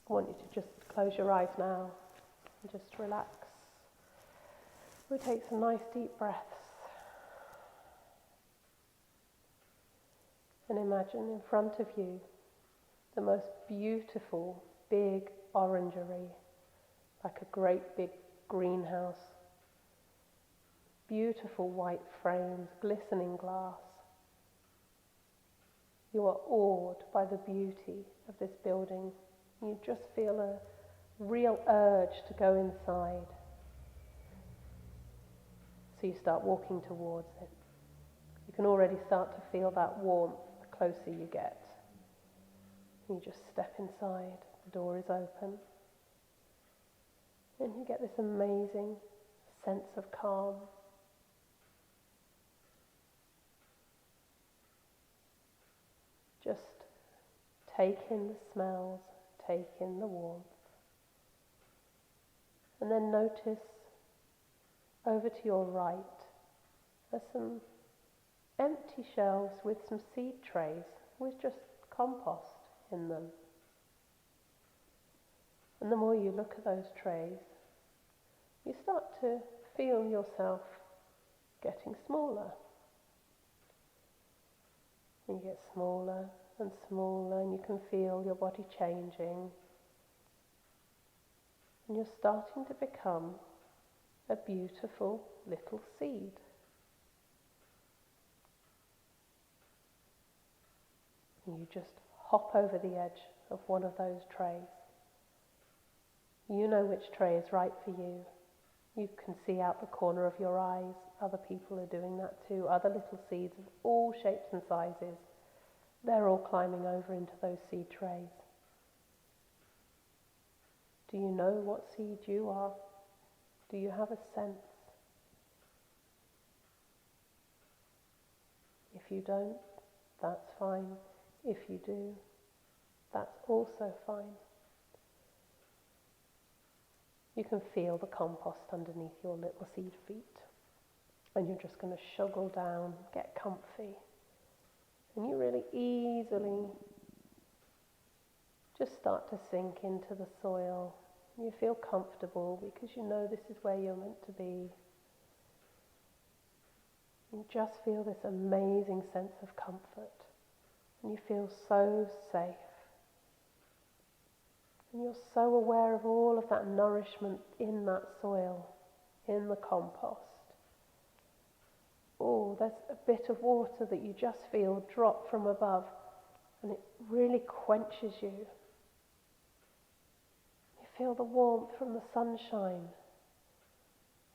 I want you to just close your eyes now and just relax. We'll take some nice deep breaths. And imagine in front of you the most beautiful big orangery, like a great big greenhouse. Beautiful white frames, glistening glass. You are awed by the beauty of this building. You just feel a real urge to go inside. So you start walking towards it. You can already start to feel that warmth the closer you get. You just step inside, the door is open, and you get this amazing sense of calm. Just take in the smells, take in the warmth, and then notice over to your right are some empty shelves with some seed trays with just compost in them. And the more you look at those trays, you start to feel yourself getting smaller. You get smaller and smaller, and you can feel your body changing. And you're starting to become a beautiful little seed. And you just hop over the edge of one of those trays. You know which tray is right for you. You can see out the corner of your eyes. Other people are doing that too. Other little seeds of all shapes and sizes. They're all climbing over into those seed trays. Do you know what seed you are? Do you have a sense? If you don't, that's fine. If you do, that's also fine. You can feel the compost underneath your little seed feet. And you're just going to shuggle down, get comfy. And you really easily just start to sink into the soil. You feel comfortable because you know this is where you're meant to be. You just feel this amazing sense of comfort. And you feel so safe. And you're so aware of all of that nourishment in that soil, in the compost. Oh, there's a bit of water that you just feel drop from above, and it really quenches you. You feel the warmth from the sunshine,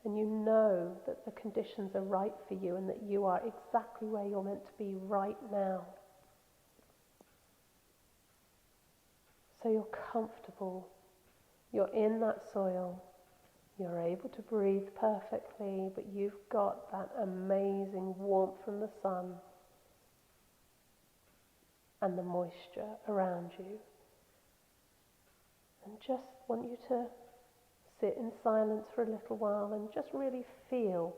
and you know that the conditions are right for you and that you are exactly where you're meant to be right now. So you're comfortable, you're in that soil, you're able to breathe perfectly, but you've got that amazing warmth from the sun and the moisture around you. And just want you to sit in silence for a little while and just really feel,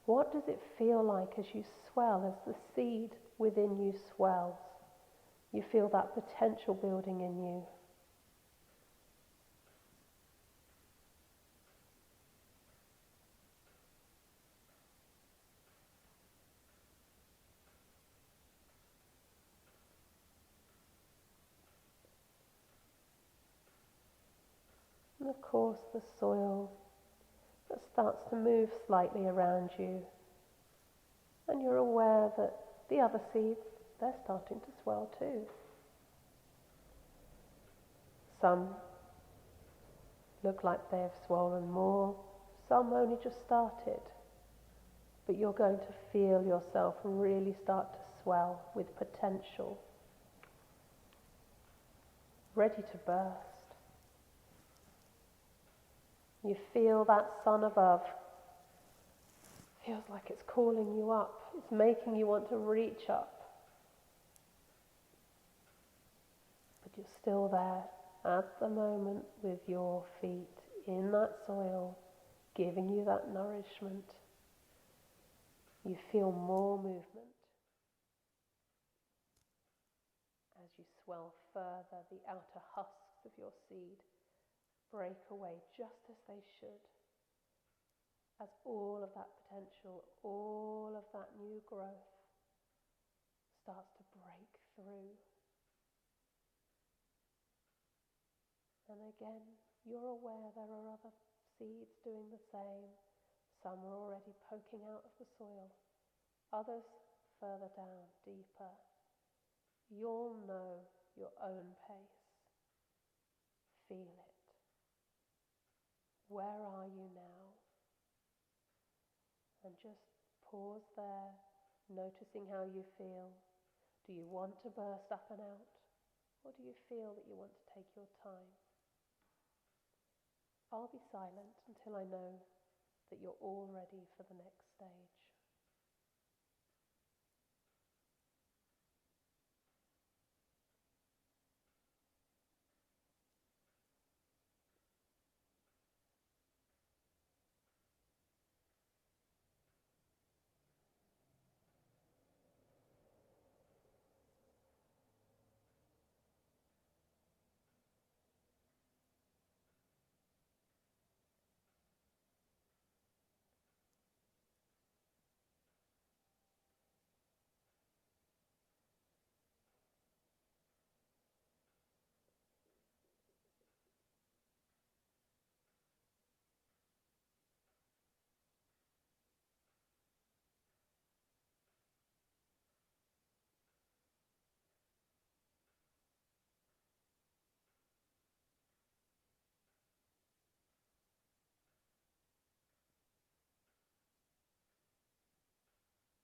what does it feel like as you swell, as the seed within you swells? You feel that potential building in you. And of course the soil that starts to move slightly around you, and you're aware that the other seeds, they're starting to swell too. Some look like they've swollen more, some only just started, but you're going to feel yourself really start to swell with potential, ready to burst. You feel that sun above. Feels like it's calling you up. It's making you want to reach up. But you're still there at the moment with your feet in that soil, giving you that nourishment. You feel more movement. As you swell further, the outer husks of your seed break away just as they should, as all of that potential, all of that new growth starts to break through. And again, you're aware there are other seeds doing the same. Some are already poking out of the soil, others further down, deeper. You'll know your own pace. Feel it. Where are you now? And just pause there, noticing how you feel. Do you want to burst up and out? Or do you feel that you want to take your time? I'll be silent until I know that you're all ready for the next stage.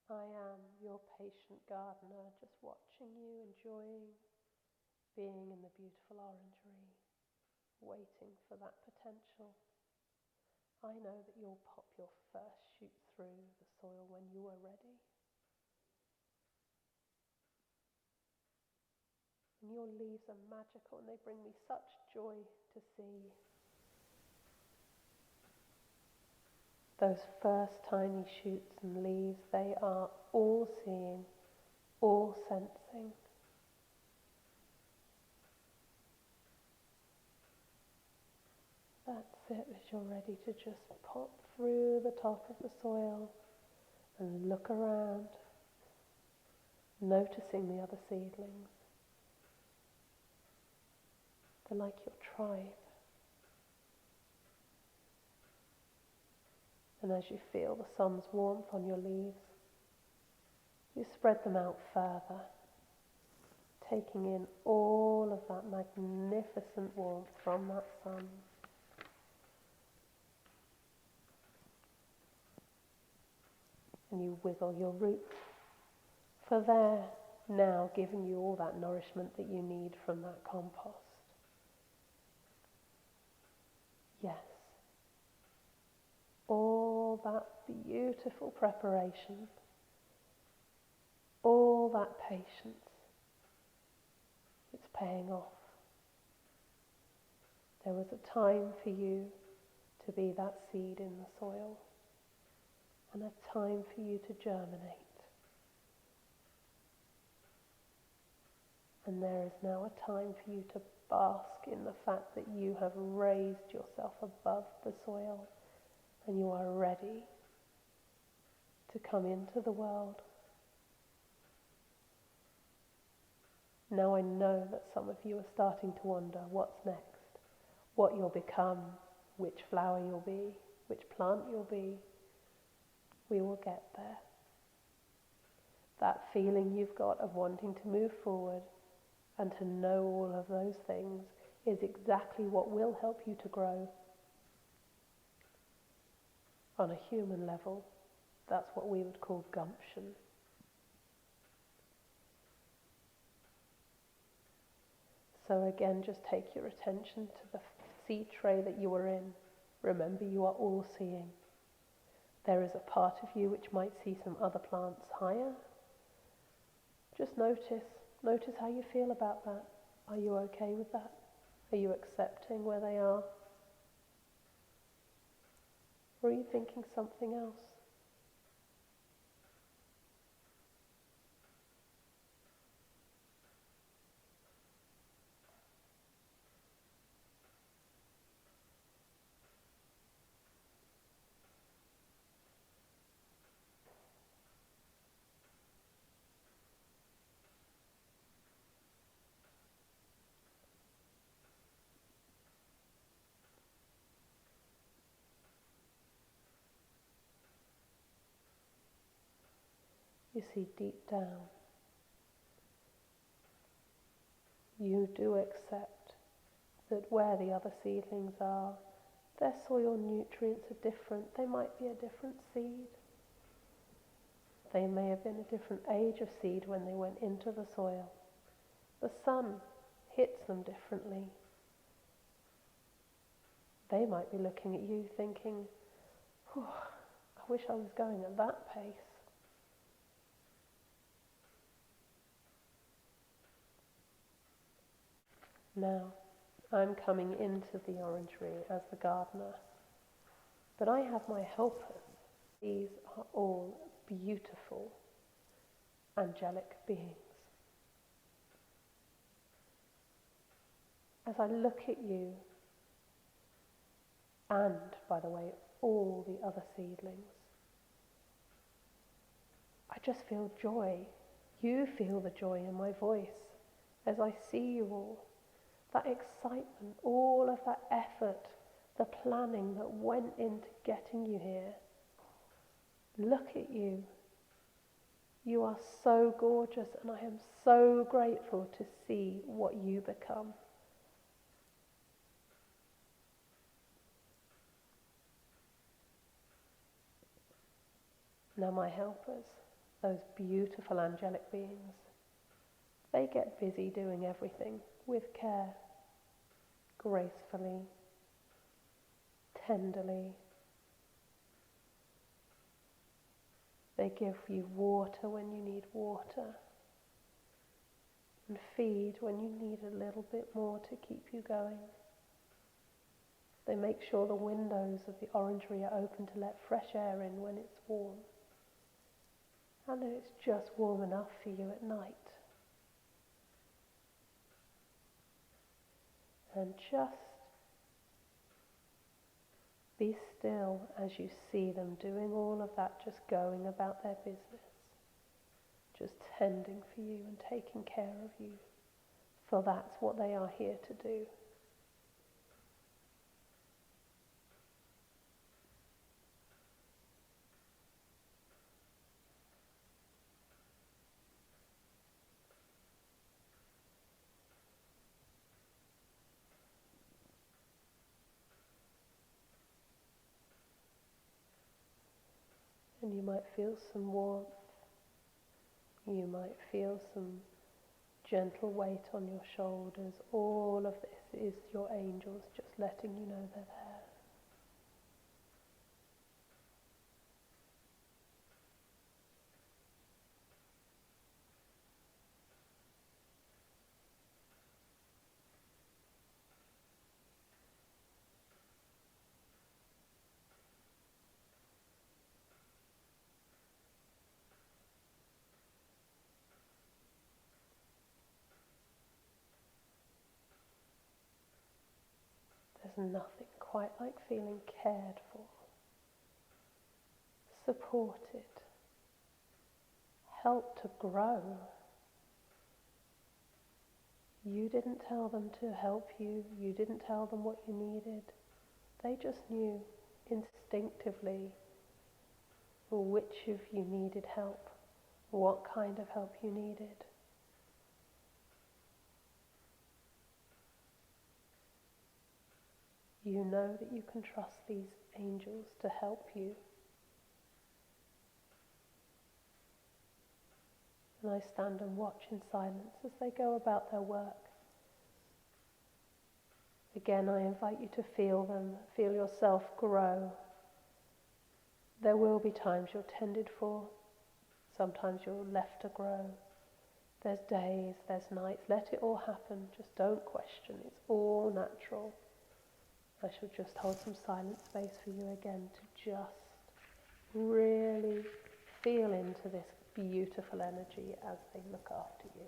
I am your patient gardener, just watching you, enjoying being in the beautiful orangery, waiting for that potential. I know that you'll pop your first shoot through the soil when you are ready. And your leaves are magical and they bring me such joy to see. Those first tiny shoots and leaves, they are all seeing, all sensing. That's it, as you're ready to just pop through the top of the soil and look around, noticing the other seedlings. They're like your tribe. And as you feel the sun's warmth on your leaves, you spread them out further, taking in all of that magnificent warmth from that sun. And you wiggle your roots, for they're now giving you all that nourishment that you need from that compost. Yes, all that beautiful preparation, all that patience, it's paying off. There was a time for you to be that seed in the soil, and a time for you to germinate. And there is now a time for you to bask in the fact that you have raised yourself above the soil and you are ready to come into the world. Now I know that some of you are starting to wonder what's next, what you'll become, which flower you'll be, which plant you'll be. We will get there. That feeling you've got of wanting to move forward and to know all of those things is exactly what will help you to grow. On a human level, that's what we would call gumption. So again, just take your attention to the seed tray that you are in. Remember, you are all seeing. There is a part of you which might see some other plants higher. Just notice how you feel about that. Are you okay with that? Are you accepting where they are? Or are you thinking something else? You see deep down. You do accept that where the other seedlings are, their soil nutrients are different. They might be a different seed. They may have been a different age of seed when they went into the soil. The sun hits them differently. They might be looking at you thinking, I wish I was going at that pace. Now, I'm coming into the orangery as the gardener, but I have my helpers. These are all beautiful, angelic beings. As I look at you, and, by the way, all the other seedlings, I just feel joy. You feel the joy in my voice as I see you all. That excitement, all of that effort, the planning that went into getting you here. Look at you. You are so gorgeous, and I am so grateful to see what you become. Now my helpers, those beautiful angelic beings, they get busy doing everything with care, gracefully, tenderly. They give you water when you need water, and feed when you need a little bit more to keep you going. They make sure the windows of the orangery are open to let fresh air in when it's warm, and that it's just warm enough for you at night. And just be still as you see them doing all of that, just going about their business, just tending for you and taking care of you, for that's what they are here to do. And you might feel some warmth. You might feel some gentle weight on your shoulders. All of this is your angels just letting you know they're there. There's nothing quite like feeling cared for, supported, helped to grow. You didn't tell them to help you. You didn't tell them what you needed. They just knew instinctively which of you needed help, what kind of help you needed. You know that you can trust these angels to help you. And I stand and watch in silence as they go about their work. Again, I invite you to feel them, feel yourself grow. There will be times you're tended for, sometimes you're left to grow. There's days, there's nights, let it all happen, just don't question, it's all natural. I shall just hold some silent space for you again to just really feel into this beautiful energy as they look after you.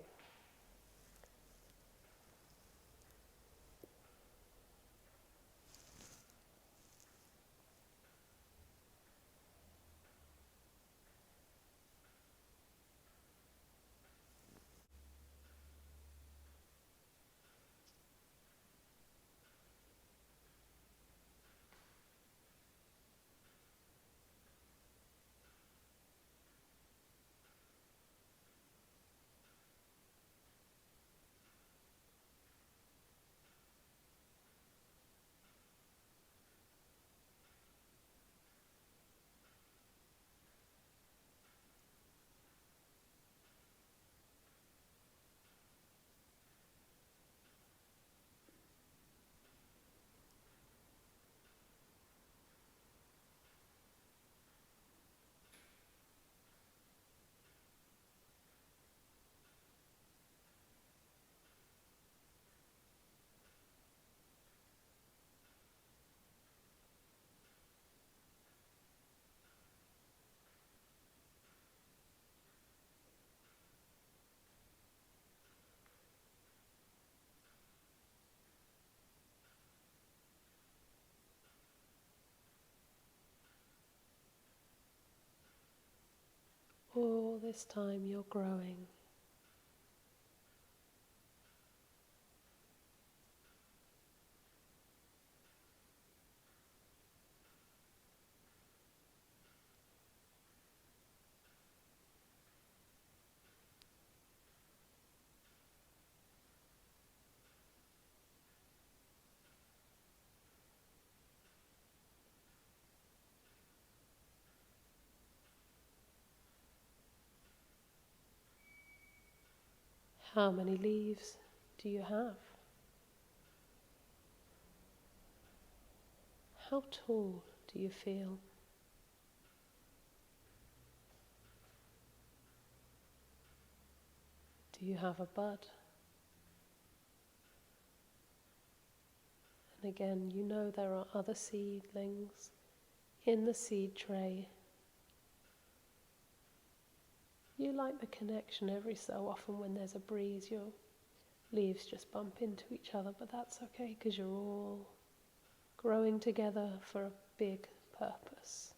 all this time you're growing. How many leaves do you have? How tall do you feel? Do you have a bud? And again, you know there are other seedlings in the seed tray. You like the connection. Every so often when there's a breeze, your leaves just bump into each other, but that's okay because you're all growing together for a big purpose.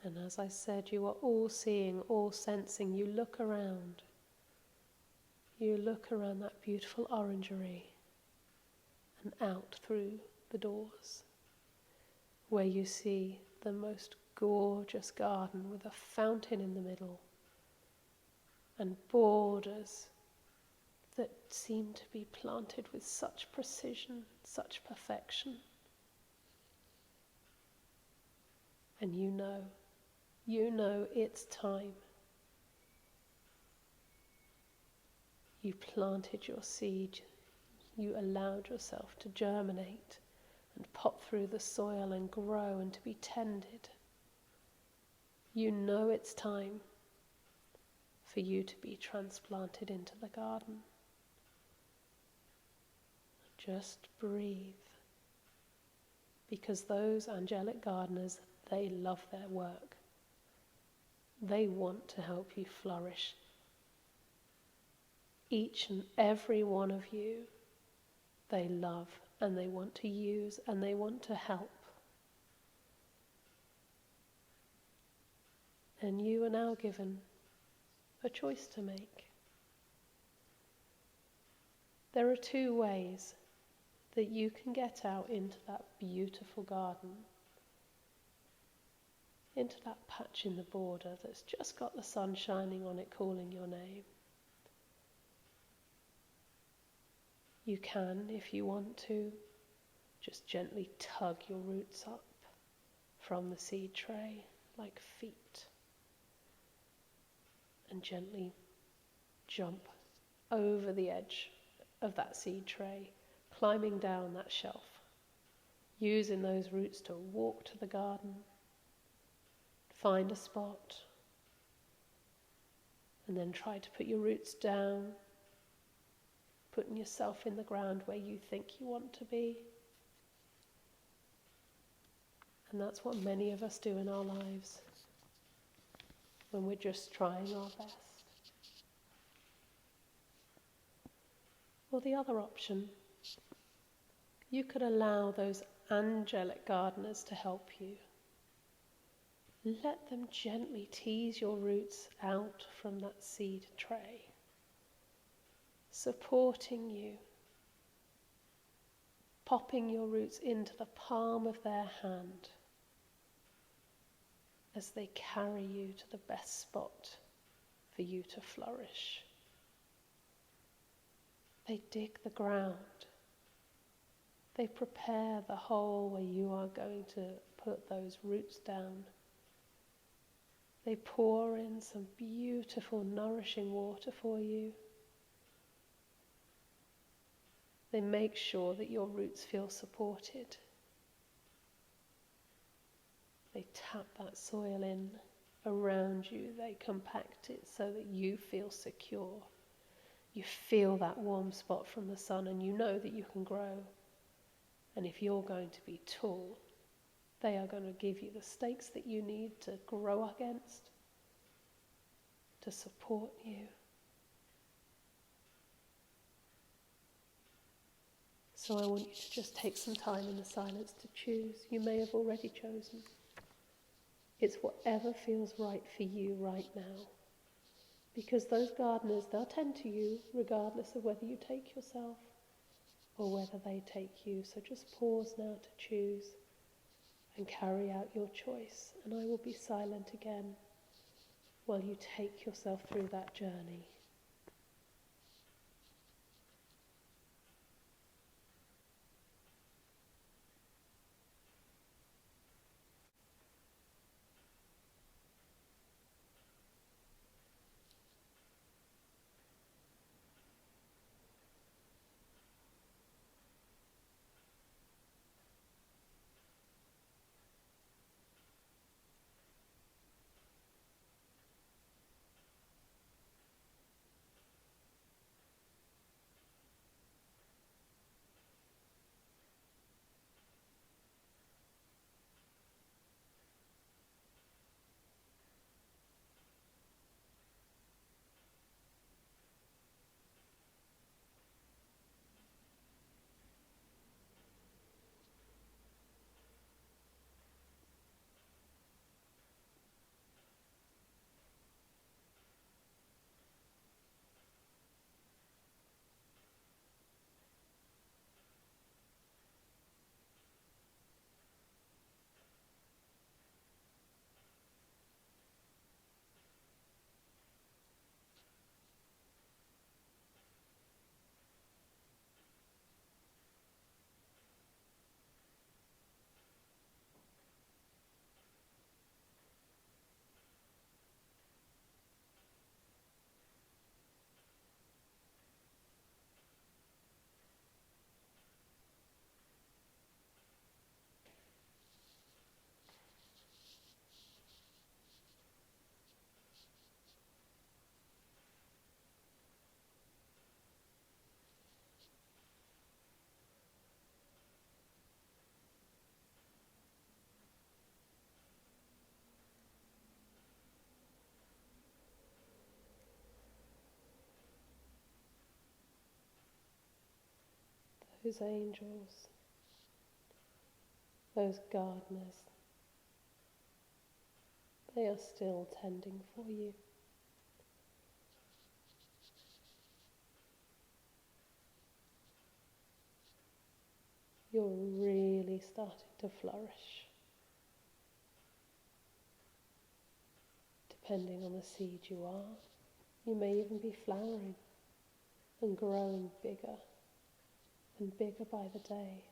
And as I said, you are all seeing, all sensing. You look around. You look around that beautiful orangery and out through the doors, where you see the most gorgeous garden with a fountain in the middle and borders that seem to be planted with such precision, such perfection. And you know it's time. You planted your seed, you allowed yourself to germinate and pop through the soil and grow and to be tended. You know it's time for you to be transplanted into the garden. Just breathe, because those angelic gardeners, they love their work. They want to help you flourish. Each and every one of you, they love and they want to use and they want to help. And you are now given a choice to make. There are two ways that you can get out into that beautiful garden, into that patch in the border that's just got the sun shining on it, calling your name. You can, if you want to, just gently tug your roots up from the seed tray like feet and gently jump over the edge of that seed tray, climbing down that shelf, using those roots to walk to the garden, find a spot, and then try to put your roots down, putting yourself in the ground where you think you want to be. And that's what many of us do in our lives when we're just trying our best. Or the other option, you could allow those angelic gardeners to help you. Let them gently tease your roots out from that seed tray, supporting you, popping your roots into the palm of their hand as they carry you to the best spot for you to flourish. They dig the ground. They prepare the hole where you are going to put those roots down. They pour in some beautiful, nourishing water for you. They make sure that your roots feel supported. They tap that soil in around you. They compact it so that you feel secure. You feel that warm spot from the sun and you know that you can grow. And if you're going to be tall, they are going to give you the stakes that you need to grow against, to support you. So I want you to just take some time in the silence to choose. You may have already chosen. It's whatever feels right for you right now. Because those gardeners, they'll tend to you regardless of whether you take yourself or whether they take you. So just pause now to choose and carry out your choice. And I will be silent again while you take yourself through that journey. Those angels, those gardeners, they are still tending for you. You're really starting to flourish. Depending on the seed you are, you may even be flowering and growing bigger and bigger by the day.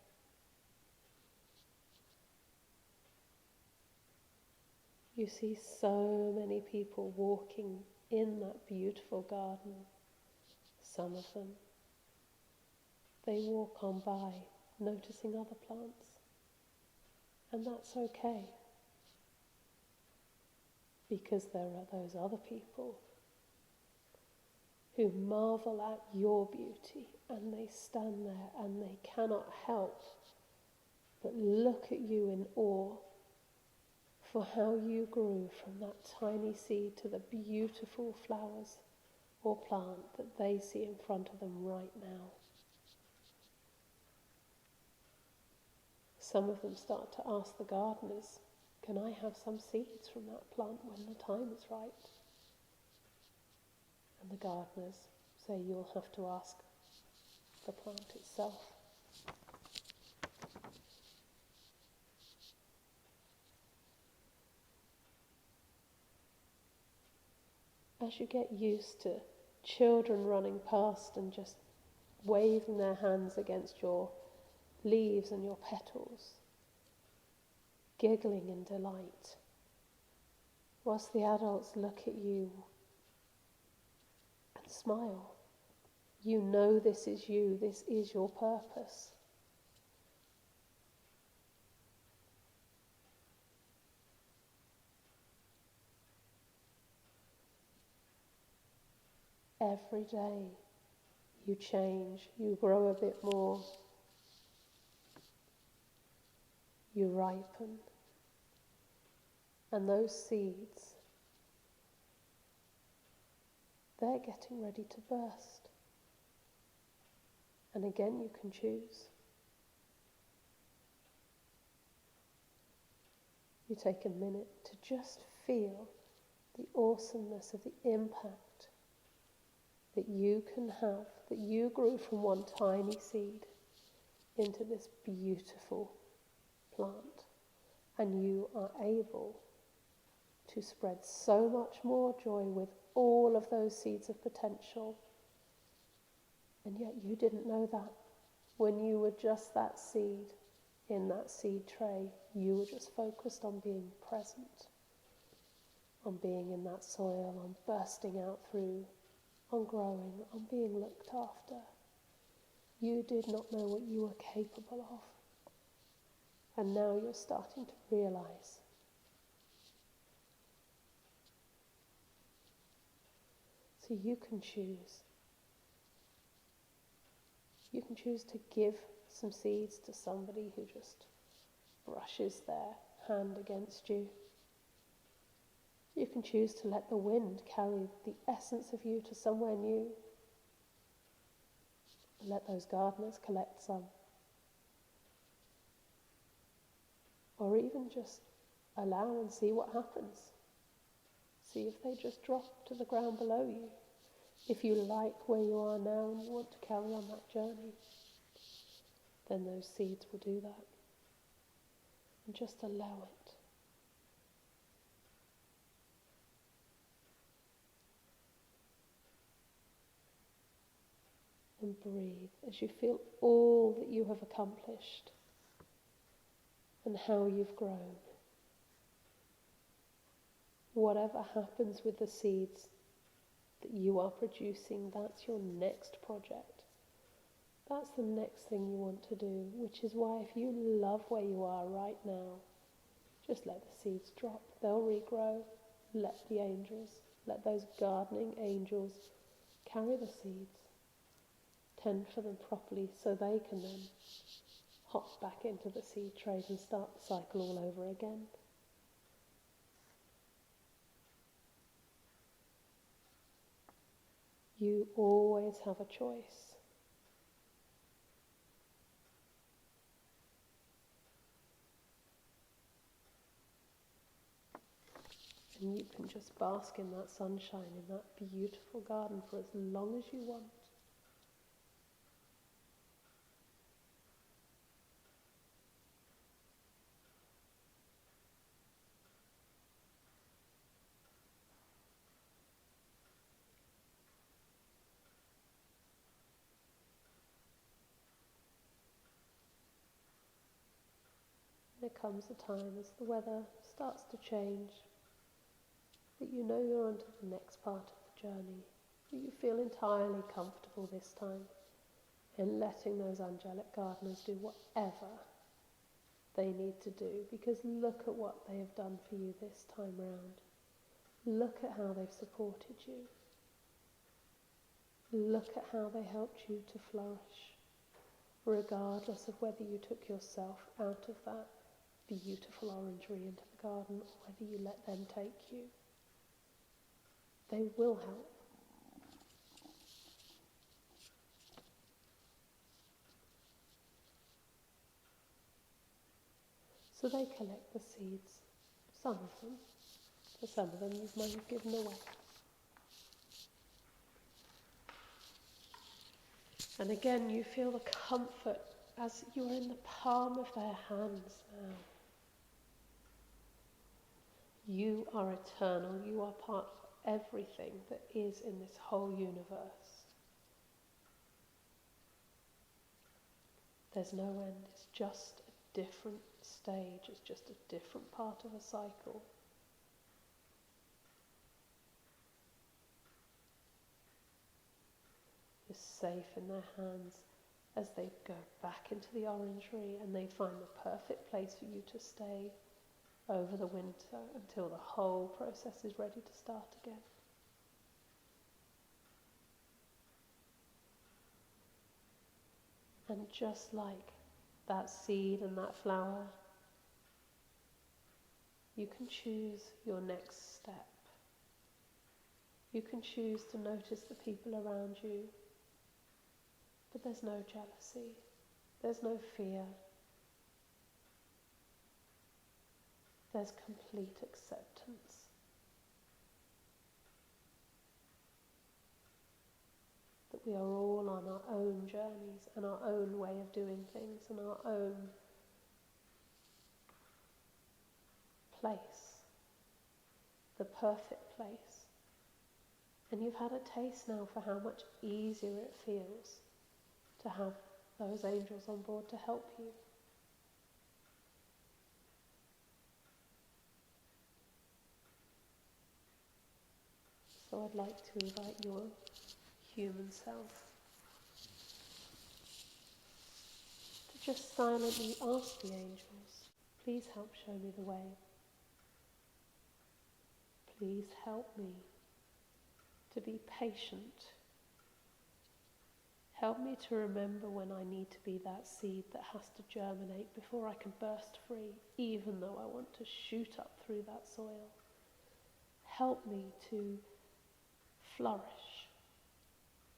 You see so many people walking in that beautiful garden. Some of them, they walk on by, noticing other plants. And that's okay. Because there are those other people who marvel at your beauty, and they stand there and they cannot help but look at you in awe for how you grew from that tiny seed to the beautiful flowers or plant that they see in front of them right now. Some of them start to ask the gardeners, can I have some seeds from that plant when the time is right? And the gardeners say, you'll have to ask the plant itself. As you get used to children running past and just waving their hands against your leaves and your petals, giggling in delight, whilst the adults look at you and smile. You know this is you, this is your purpose. Every day you change, you grow a bit more, you ripen, and those seeds, they're getting ready to burst. And again you can choose. you take a minute to just feel the awesomeness of the impact that you can have, that you grew from one tiny seed into this beautiful plant, and you are able to spread so much more joy with all of those seeds of potential. And yet you didn't know that. When you were just that seed in that seed tray, you were just focused on being present, on being in that soil, on bursting out through, on growing, on being looked after. You did not know what you were capable of. And now you're starting to realize. So you can choose. You can choose to give some seeds to somebody who just brushes their hand against you. You can choose to let the wind carry the essence of you to somewhere new. And let those gardeners collect some. Or even just allow and see what happens. See if they just drop to the ground below you. If you like where you are now and you want to carry on that journey, then those seeds will do that. And just allow it. And breathe as you feel all that you have accomplished and how you've grown. Whatever happens with the seeds that you are producing, that's your next project. That's the next thing you want to do, which is why if you love where you are right now, just let the seeds drop. They'll regrow. Let the angels, let those gardening angels carry the seeds. Tend for them properly so they can then hop back into the seed trays and start the cycle all over again. You always have a choice. And you can just bask in that sunshine, in that beautiful garden for as long as you want. There comes a time as the weather starts to change that you know you're onto the next part of the journey, that you feel entirely comfortable this time in letting those angelic gardeners do whatever they need to do, because look at what they have done for you this time round. Look at how they've supported you. Look at how they helped you to flourish, regardless of whether you took yourself out of that beautiful orangery into the garden or whether you let them take you. They will help. So they collect the seeds, some of them. For some of them you might have given away. And again you feel the comfort as you are in the palm of their hands now. You are eternal. You are part of everything that is in this whole universe. There's no end. It's just a different stage. It's just a different part of a cycle. You're safe in their hands as they go back into the orangery and they find the perfect place for you to stay over the winter until the whole process is ready to start again. And just like that seed and that flower, you can choose your next step. You can choose to notice the people around you, but there's no jealousy, there's no fear. there's complete acceptance. That we are all on our own journeys and our own way of doing things and our own place, the perfect place. And you've had a taste now for how much easier it feels to have those angels on board to help you. So I'd like to invite your human self to just silently ask the angels, please help show me the way. Please help me to be patient. Help me to remember when I need to be that seed that has to germinate before I can burst free, even though I want to shoot up through that soil. Help me to flourish.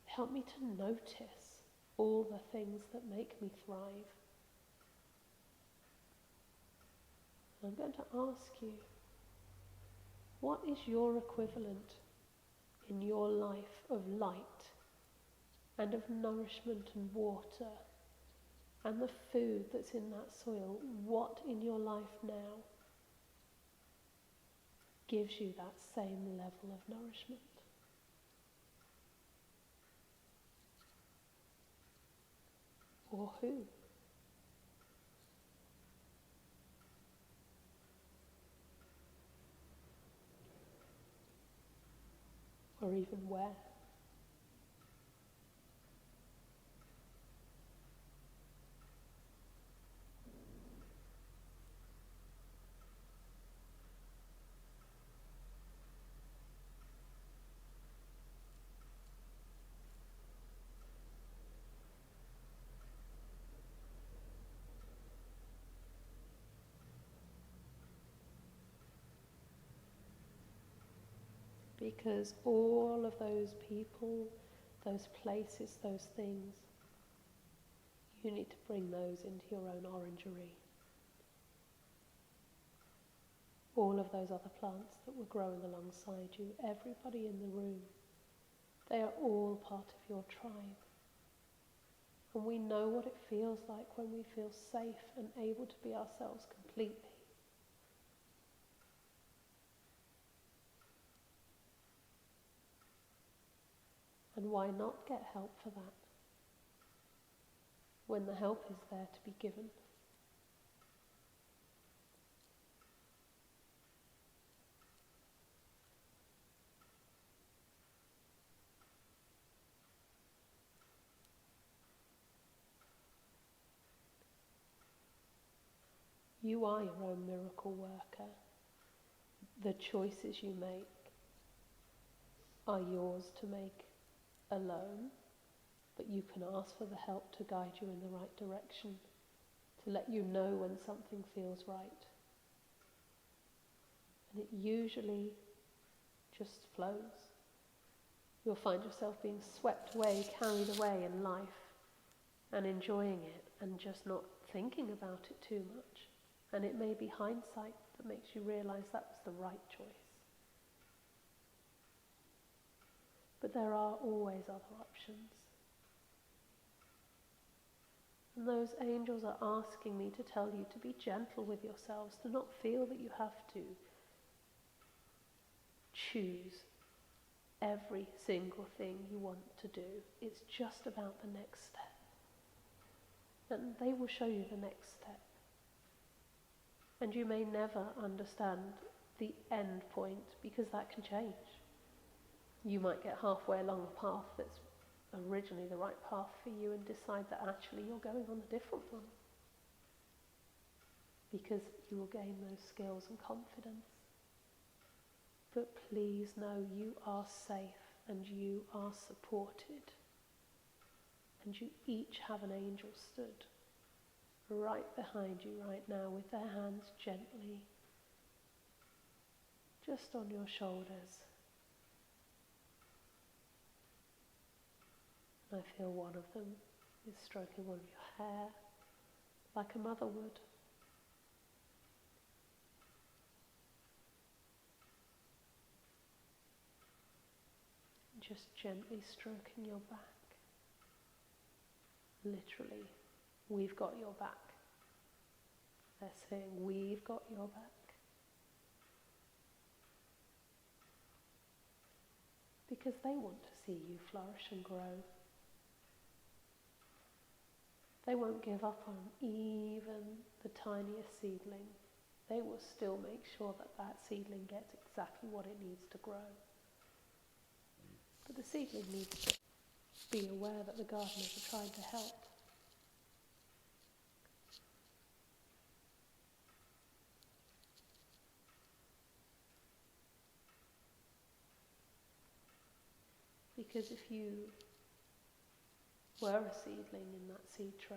Help me to notice all the things that make me thrive. I'm going to ask you, what is your equivalent in your life of light and of nourishment and water and the food that's in that soil? What in your life now gives you that same level of nourishment? Or who? Or even where? Because all of those people, those places, those things, you need to bring those into your own orangery. All of those other plants that were growing alongside you, everybody in the room, they are all part of your tribe. And we know what it feels like when we feel safe and able to be ourselves completely. And why not get help for that when the help is there to be given? You are your own miracle worker. The choices you make are yours to make alone, but you can ask for the help to guide you in the right direction, to let you know when something feels right. And it usually just flows. You'll find yourself being swept away, carried away in life, and enjoying it, and just not thinking about it too much. And it may be hindsight that makes you realise that was the right choice. But there are always other options. And those angels are asking me to tell you to be gentle with yourselves, to not feel that you have to choose every single thing you want to do. It's just about the next step. And they will show you the next step. And you may never understand the end point, because that can change. You might get halfway along a path that's originally the right path for you and decide that actually you're going on a different one. Because you will gain those skills and confidence. But please know you are safe and you are supported. And you each have an angel stood right behind you right now with their hands gently just on your shoulders. I feel one of them is stroking one of your hair like a mother would. just gently stroking your back. Literally, we've got your back. They're saying, we've got your back. Because they want to see you flourish and grow. They won't give up on even the tiniest seedling. They will still make sure that that seedling gets exactly what it needs to grow. But the seedling needs to be aware that the gardeners are trying to help. Because if you were a seedling in that seed tray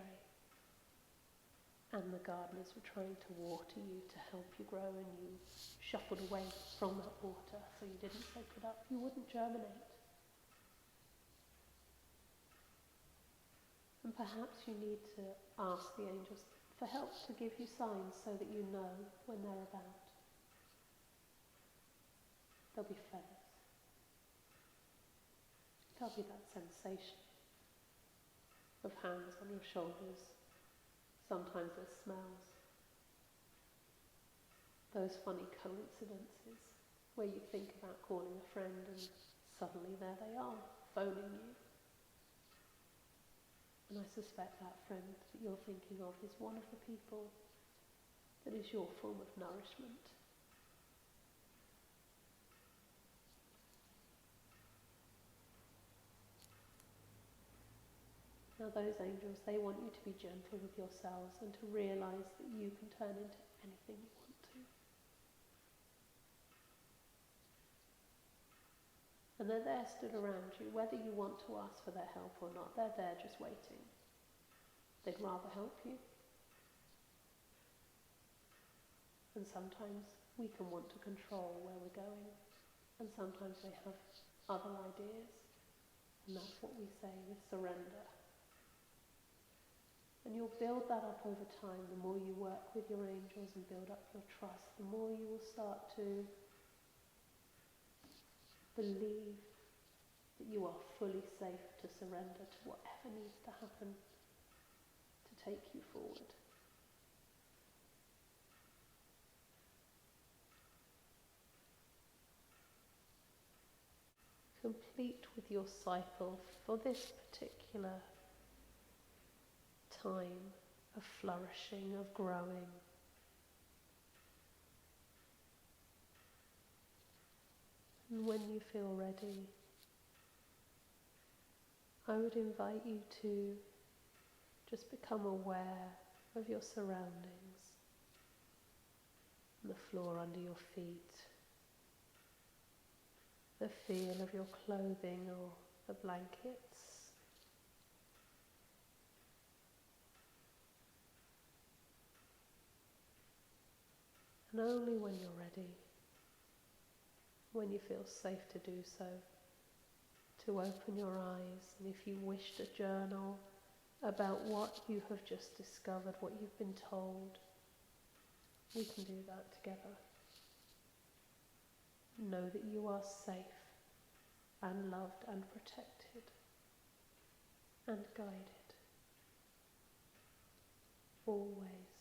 and the gardeners were trying to water you to help you grow and you shuffled away from that water so you didn't soak it up, you wouldn't germinate. And perhaps you need to ask the angels for help to give you signs so that you know when they're about. There'll be feathers. There'll be that sensation of hands on your shoulders. Sometimes there's smells. Those funny coincidences where you think about calling a friend and suddenly there they are, phoning you. And I suspect that friend that you're thinking of is one of the people that is your form of nourishment. Now those angels, they want you to be gentle with yourselves and to realise that you can turn into anything you want to. And they're there stood around you, whether you want to ask for their help or not. They're there just waiting. They'd rather help you. And sometimes we can want to control where we're going. And sometimes they have other ideas. And that's what we say with surrender. And you'll build that up over time. The more you work with your angels and build up your trust, the more you will start to believe that you are fully safe to surrender to whatever needs to happen to take you forward. Complete with your cycle for this particular time of flourishing, of growing. And when you feel ready, I would invite you to just become aware of your surroundings, the floor under your feet, the feel of your clothing or the blankets. And only when you're ready, when you feel safe to do so, to open your eyes, and if you wish to journal about what you have just discovered, what you've been told, we can do that together. Know that you are safe and loved and protected and guided, always.